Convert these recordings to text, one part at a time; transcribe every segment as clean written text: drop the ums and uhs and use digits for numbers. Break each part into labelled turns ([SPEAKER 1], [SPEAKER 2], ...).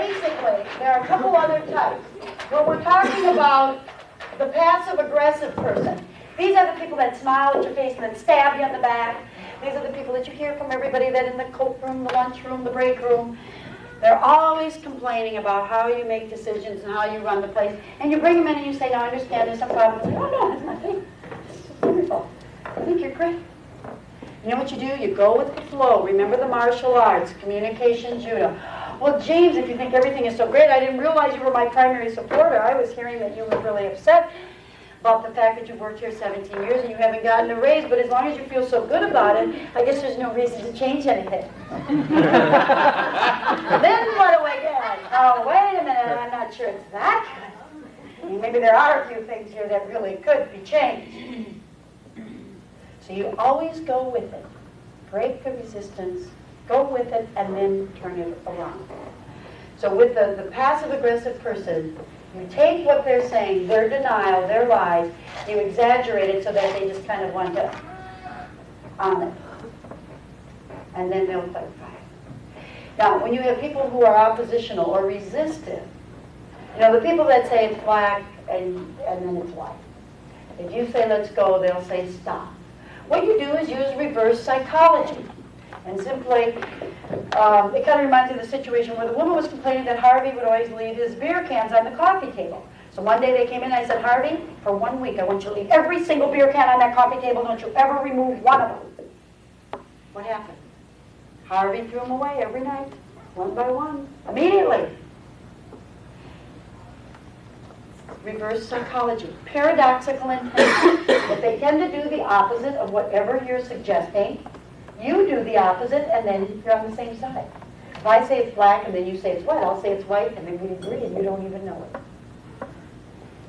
[SPEAKER 1] basically, there are a couple other types. When we're talking about the passive-aggressive person, these are the people that smile at your face and then stab you in the back. These are the people that you hear from everybody that in the coat room, the lunch room, the break room. They're always complaining about how you make decisions and how you run the place. And you bring them in and you say, no, I understand there's some problem. They say, oh, no, that's my thing. It's just wonderful. I think you're great. You know what you do? You go with the flow. Remember the martial arts, communication, judo. Well, James, if you think everything is so great, I didn't realize you were my primary supporter. I was hearing that you were really upset about the fact that you've worked here 17 years and you haven't gotten a raise, but as long as you feel so good about it, I guess there's no reason to change anything. Then what do I get? Oh, wait a minute, I'm not sure it's that good. I mean, maybe there are a few things here that really could be changed. So you always go with it. Break the resistance, go with it, and then turn it around. So with the passive-aggressive person, you take what they're saying, their denial, their lies, you exaggerate it so that they just kind of want to on it. And then they'll clarify. Now, when you have people who are oppositional or resistive, you know, the people that say it's black and then it's white. If you say let's go, they'll say stop. What you do is use reverse psychology. And simply, it kind of reminds me of the situation where the woman was complaining that Harvey would always leave his beer cans on the coffee table. So one day they came in and I said, Harvey, for 1 week I want you to leave every single beer can on that coffee table. Don't you ever remove one of them. What happened? Harvey threw them away every night, one by one, immediately. Reverse psychology, paradoxical intent. If they tend to do the opposite of whatever you're suggesting, you do the opposite, and then you're on the same side. If I say it's black and then you say it's white, I'll say it's white, and then we agree, and you don't even know it.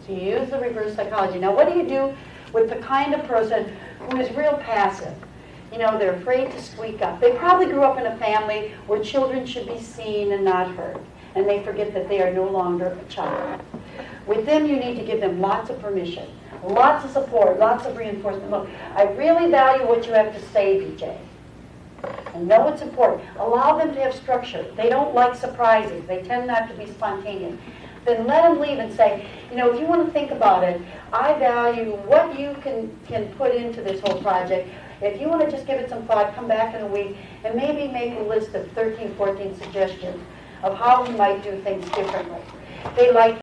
[SPEAKER 1] So you use the reverse psychology. Now, what do you do with the kind of person who is real passive? You know, they're afraid to speak up. They probably grew up in a family where children should be seen and not heard, and they forget that they are no longer a child. With them, you need to give them lots of permission, lots of support, lots of reinforcement. Look, I really value what you have to say, BJ. And know it's important. Allow them to have structure. They don't like surprises. They tend not to be spontaneous. Then let them leave and say, you know, if you want to think about it, I value what you can put into this whole project. If you want to just give it some thought, come back in a week and maybe make a list of 13, 14 suggestions of how we might do things differently. They like